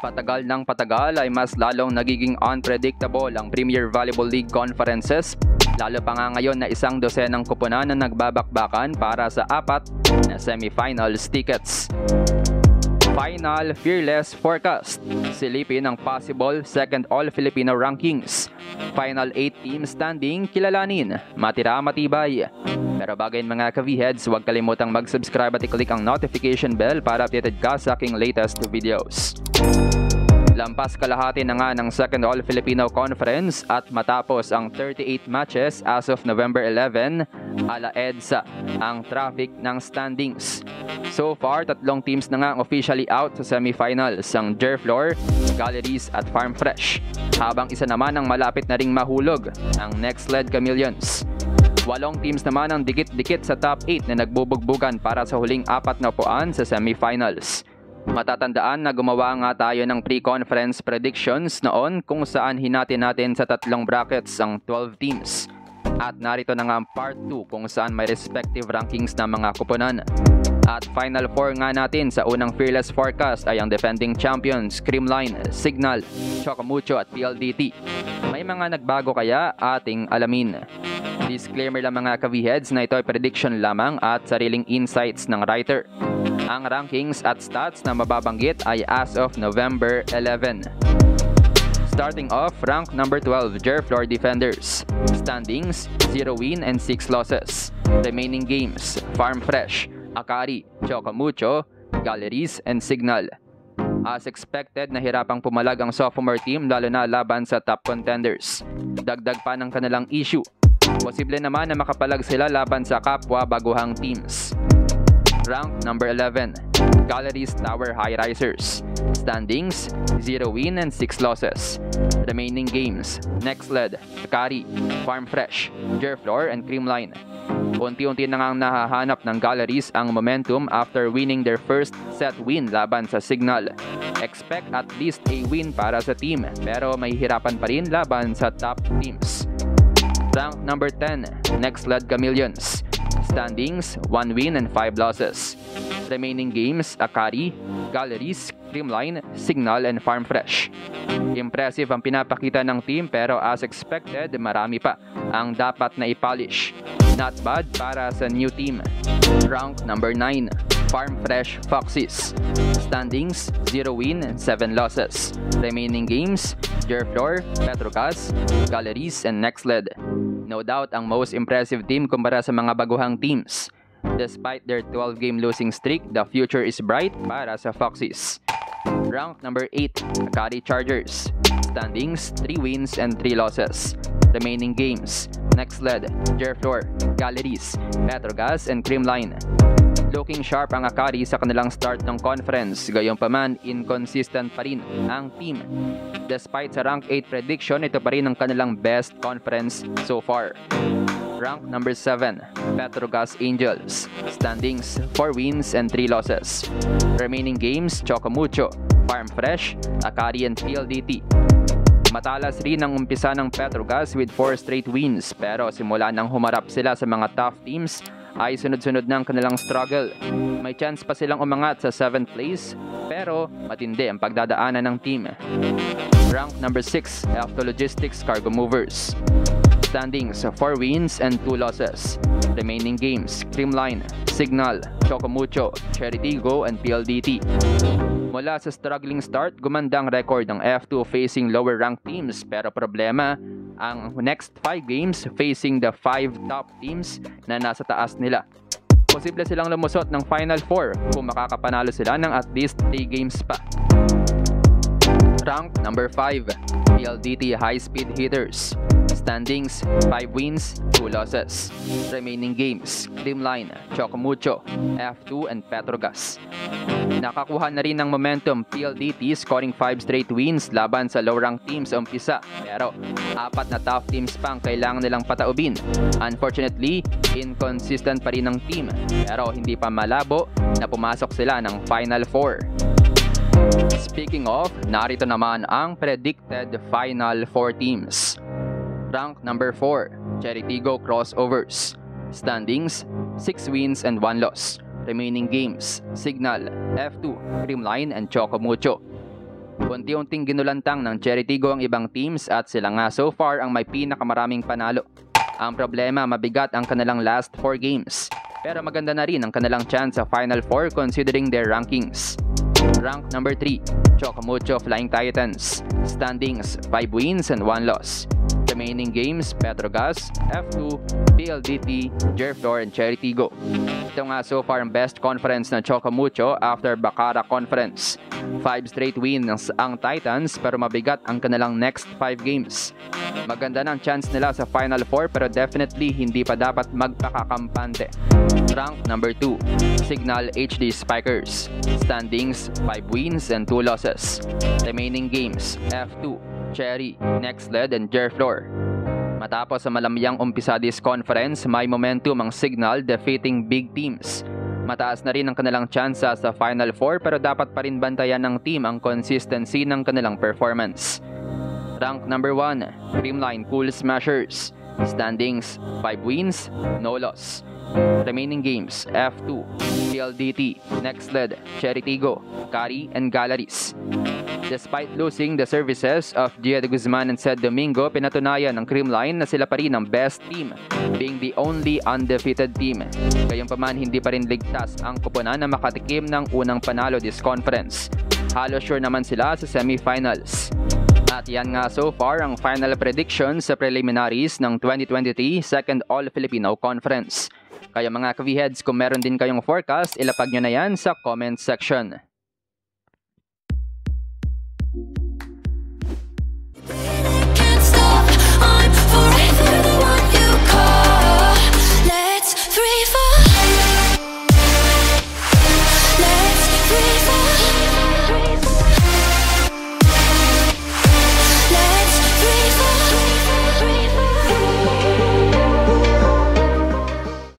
Patagal ng patagal ay mas lalong nagiging unpredictable ang Premier Volleyball League conferences, lalo pa nga ngayon na isang dosenang kuponan na nagbabakbakan para sa 4 na semifinals tickets. Final Fearless Forecast. Silipin ang possible second All-Filipino rankings. Final 8 team standing kilalanin. Matira matibay. Pero bago yun mga ka-V-Heads, huwag kalimutang mag-subscribe at i-click ang notification bell para updated ka sa aking latest videos. Lampas kalahati na nga ng second All-Filipino Conference at matapos ang 38 matches as of November 11, ala EDSA ang traffic ng standings. So far, 3 teams na nga ang officially out sa semifinals, ang Jerflor, Galleries at Farm Fresh. Habang isa naman ang malapit na ring mahulog, ang Nextled Chameleons. 8 teams naman ang dikit-dikit sa top 8 na nagbubugbugan para sa huling 4 na upuan sa semifinals. Matatandaan na gumawa nga tayo ng pre-conference predictions noon kung saan hinati natin sa 3 brackets ang 12 teams. At narito na nga ang part 2 kung saan may respective rankings ng mga kuponan. At final 4 nga natin sa unang Fearless Forecast ay ang defending champions Creamline, Signal, Chocomucho at PLDT. May mga nagbago kaya ating alamin. Disclaimer lang mga ka-V-Heads na ito ay prediction lamang at sariling insights ng writer. Ang rankings at stats na mababanggit ay as of November 11. Starting off, rank number 12, Jerflor Defenders. Standings, 0 win and 6 losses. Remaining games, Farm Fresh, Akari, Chocomucho, Galleries, and Signal. As expected, nahirapang pumalag ang sophomore team lalo na laban sa top contenders. Dagdag pa ng kanilang issue. Posible naman na makapalag sila laban sa kapwa baguhang teams. Rank number 11, Galleries Tower High Risers. Standings, 0 win and 6 losses. Remaining games, Nextled, Akari, Farm Fresh, Jerflor, and Creamline. Unti-unti na ngang nahahanap ng Galleries ang momentum after winning their first set win laban sa Signal. Expect at least a win para sa team, pero may hirapan pa rin laban sa top teams. Rank number 10, Nextled Chameleons. Standings, 1 win and 5 losses. Remaining games, Akari, Galleries, Creamline, Signal, and Farm Fresh. Impressive ang pinapakita ng team pero as expected, marami pa ang dapat na i-polish. Not bad para sa new team. Rank number 9, Farm Fresh Foxes. Standings, 0 win and 7 losses. Remaining games, Jerflor, Petrogas, Galleries, and Nextled. No doubt ang most impressive team kumpara sa mga baguhang teams. Despite their 12-game losing streak, the future is bright para sa Foxes. Rank number 8, Akari Chargers. Standings, 3 wins and 3 losses. Remaining games, Nextled, Jerflor, Galleries, Petrogas, and Creamline. Looking sharp ang Akari sa kanilang start ng conference, gayunpaman inconsistent pa rin ang team. Despite sa rank 8 prediction, ito pa rin ang kanilang best conference so far. Rank number 7, Petrogas Angels. Standings, 4 wins and 3 losses. Remaining games, Chocomucho, Farm Fresh, Akari, and PLDT. Matalas rin ang umpisa ng Petrogas with 4 straight wins, pero simula nang humarap sila sa mga tough teams, ay sunod-sunod ng kanilang struggle. May chance pa silang umangat sa 7th place, pero matindi ang pagdadaanan ng team. Rank number 6, F2 Logistics Cargo Movers. Standings, 4 wins and 2 losses. Remaining games, Creamline, Signal, Chocomucho, Cheritigo, and PLDT. Mula sa struggling start, gumanda ang record ng F2 facing lower ranked teams, pero problema ang next 5 games facing the 5 top teams na nasa taas nila. Posible silang lumusot ng Final 4 kung makakapanalo sila ng at least 3 games pa. Rank number 5, PLDT High Speed Hitters. Standings, 5 wins, 2 losses. Remaining games, Creamline, Chocomucho, F2, and Petrogas. Nakakuha na rin ng momentum PLDT scoring 5 straight wins laban sa low-ranked teams sa umpisa. Pero 4 na tough teams pang kailangan nilang pataubin. Unfortunately, inconsistent pa rin ng team. Pero hindi pa malabo na pumasok sila ng Final 4. Speaking of, narito naman ang predicted Final 4 teams. Rank number 4, Cheritigo Crossovers. Standings, 6 wins and 1 loss. Remaining games, Signal, F2, Creamline, and Chocomucho. Unti-unting ginulantang ng Cheritigo ang ibang teams at sila nga so far ang may pinakamaraming panalo. Ang problema, mabigat ang kanilang last 4 games. Pero maganda na rin ang kanilang chance sa Final 4 considering their rankings. Rank number 3, Chocamucho Flying Titans. Standings, 5 wins and 1 loss. Remaining games, Petrogas, F2, PLDT, Jerflor, and Cheritigo. Ito nga so far ang best conference ng Chocamucho after Bacara Conference. 5 straight wins ang Titans pero mabigat ang kanilang next 5 games. Maganda ng chance nila sa Final 4 pero definitely hindi pa dapat magpakakampante. Rank number 2, Signal HD Spikers. Standings, 5 wins and 2 losses. Remaining games, F2, Cherry, Nextled, and Jerflor. Matapos sa malamyang umpisa this conference, may momentum ang Signal defeating big teams. Mataas na rin ang kanilang tsansa sa Final 4 pero dapat pa rin bantayan ng team ang consistency ng kanilang performance. Rank number 1, Creamline Cool Smashers. Standings, 5 wins, no loss. Remaining games, F2, PLDT, Nextled, Cheritigo, Kari, and Galleries. Despite losing the services of Gia de Guzman and Sed Domingo, pinatunayan ng Creamline na sila pa rin ang best team, being the only undefeated team. Gayunpaman, hindi pa rin ligtas ang kupunan na makatikim ng unang panalo this conference. Halos sure naman sila sa semifinals. At yan nga so far ang final predictions sa preliminaries ng 2023 Second All-Filipino Conference. Kaya mga ka-V-Heads, kung meron din kayong forecast, ilapag nyo na yan sa comment section.